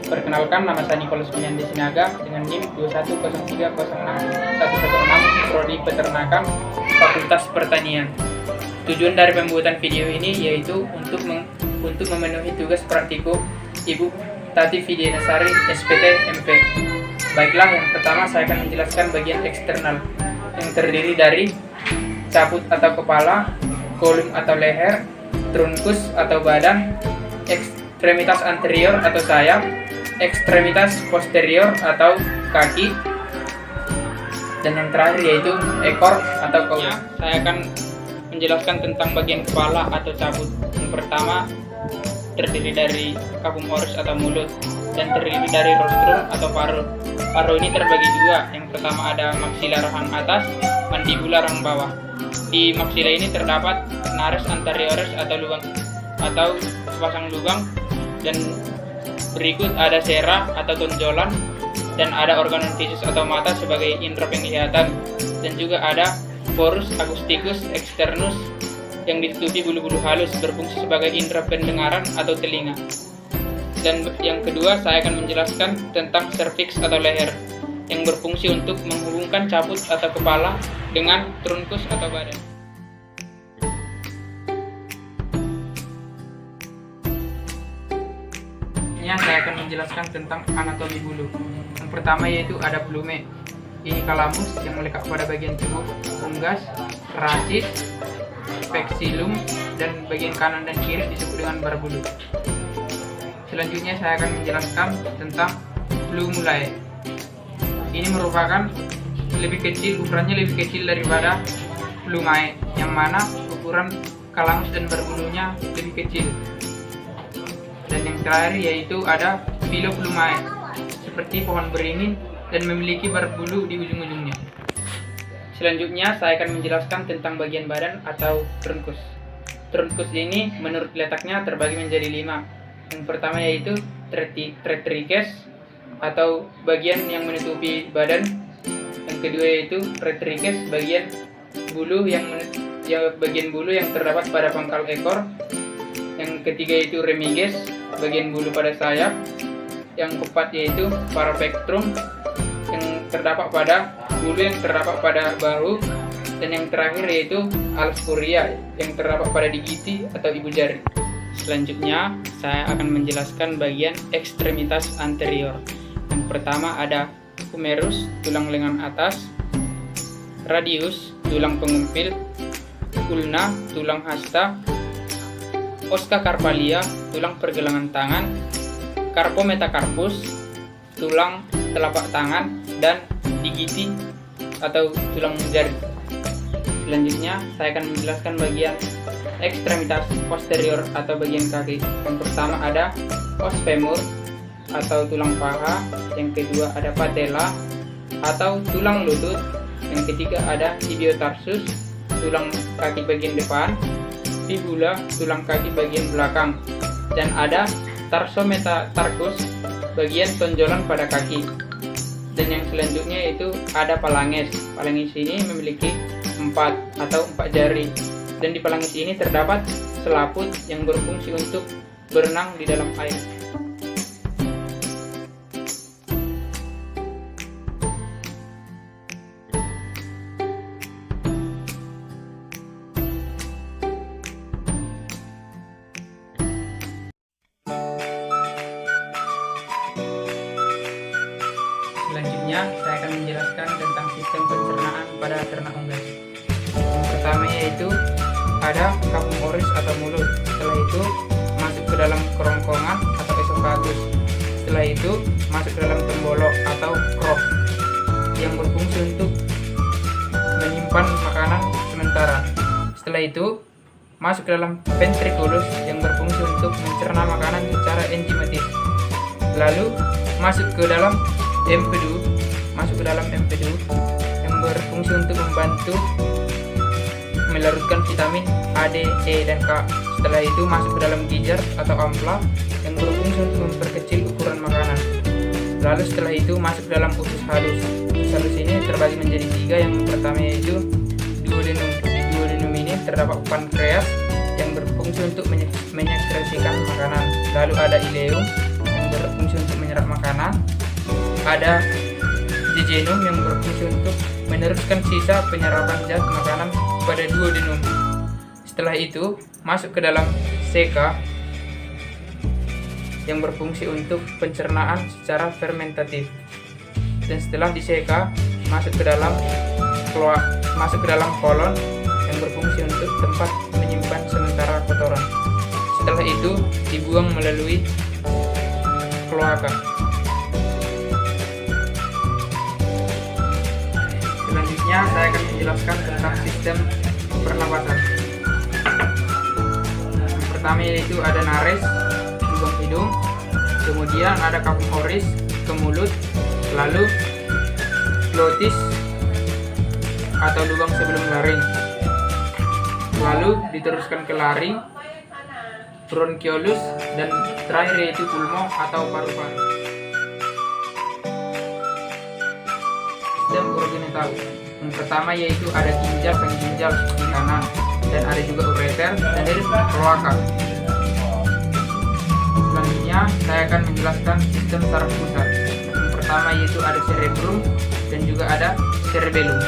Perkenalkan, nama saya Nicholas Kunyandi Sinaga dengan NIM 210306116 Prodi Peternakan Fakultas Pertanian. Tujuan dari pembuatan video ini yaitu untuk memenuhi tugas praktikum Ibu Tati Widianasari SPT MP. Baiklah, yang pertama saya akan menjelaskan bagian eksternal yang terdiri dari caput atau kepala, kolum atau leher, trunkus atau badan, ekstremitas anterior atau sayap, ekstremitas posterior atau kaki, dan yang terakhir yaitu ekor atau kolum. Saya akan menjelaskan tentang bagian kepala atau caput. Yang pertama terdiri dari capum oris atau mulut dan terdiri dari rostrum atau paruh. Paruh ini terbagi dua. Yang pertama ada maksila rahang atas, mandibula rahang bawah. Di maksila ini terdapat nares anterioris atau lubang atau sepasang lubang, dan berikut ada sera atau tonjolan, dan ada organ visus atau mata sebagai indera penglihatan, dan juga ada porus acusticus externus yang ditutupi bulu-bulu halus berfungsi sebagai indera pendengaran atau telinga. Dan yang kedua saya akan menjelaskan tentang cervix atau leher yang berfungsi untuk menghubungkan caput atau kepala dengan trunkus atau badan. Saya akan menjelaskan tentang anatomi bulu. Yang pertama yaitu ada plume. Ini kalamus yang melekat pada bagian tubuh, unggas, rachis, pexillum, dan bagian kanan dan kiri disebut dengan bar bulu. Selanjutnya saya akan menjelaskan tentang plumulae. Ini merupakan ukurannya lebih kecil daripada plumae, yang mana ukuran kalamus dan bar bulunya lebih kecil. Dan yang terakhir yaitu ada filoplumae, seperti pohon beringin dan memiliki bar bulu di ujung-ujungnya. Selanjutnya saya akan menjelaskan tentang bagian badan atau trunkus. Trunkus ini menurut letaknya terbagi menjadi 5. Yang pertama yaitu tretrikes atau bagian yang menutupi badan. Yang kedua yaitu retrikes, bagian bulu yang terdapat pada pangkal ekor. Yang ketiga yaitu remiges, bagian bulu pada sayap. Yang keempat yaitu parapectrum, yang terdapat pada bulu yang terdapat pada bahu. Dan yang terakhir yaitu alspuria, yang terdapat pada digiti atau ibu jari. Selanjutnya saya akan menjelaskan bagian ekstremitas anterior. Yang pertama ada humerus, tulang lengan atas, radius, tulang pengumpil, ulna, tulang hasta, Osca carpalia, tulang pergelangan tangan, carpometacarpus, tulang telapak tangan, dan digiti atau tulang jari. Selanjutnya saya akan menjelaskan bagian ekstremitas posterior atau bagian kaki. Yang pertama ada os femur atau tulang paha, yang kedua ada patella atau tulang lutut, yang ketiga ada tibiotarsus, tulang kaki bagian depan, fibula, tulang kaki bagian belakang, dan ada tarsometatarcus, bagian tonjolan pada kaki. Dan yang selanjutnya itu ada phalanges. Phalanges ini memiliki 4 jari, dan di phalanges ini terdapat selaput yang berfungsi untuk berenang di dalam air. Selanjutnya saya akan menjelaskan tentang sistem pencernaan pada ternak unggas. Yang pertama yaitu ada capum oris atau mulut. Setelah itu masuk ke dalam kerongkongan atau esophagus. Setelah itu masuk ke dalam tembolok atau crop yang berfungsi untuk menyimpan makanan sementara. Setelah itu masuk ke dalam ventriculus yang berfungsi untuk mencerna makanan secara enzimatis. Lalu masuk ke dalam empedu yang berfungsi untuk membantu melarutkan vitamin A, D, E, dan K. Setelah itu masuk ke dalam gijar atau ampla yang berfungsi untuk memperkecil ukuran makanan. Lalu setelah itu masuk ke dalam usus halus. Usus halus ini terbagi menjadi 3. Yang pertama yaitu duodenum. Di duodenum ini terdapat pankreas yang berfungsi untuk menyekresikan makanan. Lalu ada ileum yang berfungsi untuk menyerap makanan, ada jejunum yang berfungsi untuk meneruskan sisa penyerapan zat makanan pada duodenum. Setelah itu masuk ke dalam seka yang berfungsi untuk pencernaan secara fermentatif. Dan setelah diseka masuk ke dalam kolon yang berfungsi untuk tempat menyimpan sementara kotoran. Setelah itu dibuang melalui kloaka. Selanjutnya saya akan menjelaskan tentang sistem pernapasan. Yang pertama yaitu ada nares, lubang hidung, kemudian ada kapung oris ke mulut, lalu glotis atau lubang sebelum laring, lalu diteruskan ke laring, bronchiolus, dan terakhir yaitu pulmo atau paru-paru. Sistem urogenital. Yang pertama yaitu ada ginjal dan ginjal di kanan, dan ada juga ureter dan ada kloaka. Selanjutnya saya akan menjelaskan sistem saraf pusat. Yang pertama yaitu ada cerebrum dan juga ada cerebellum.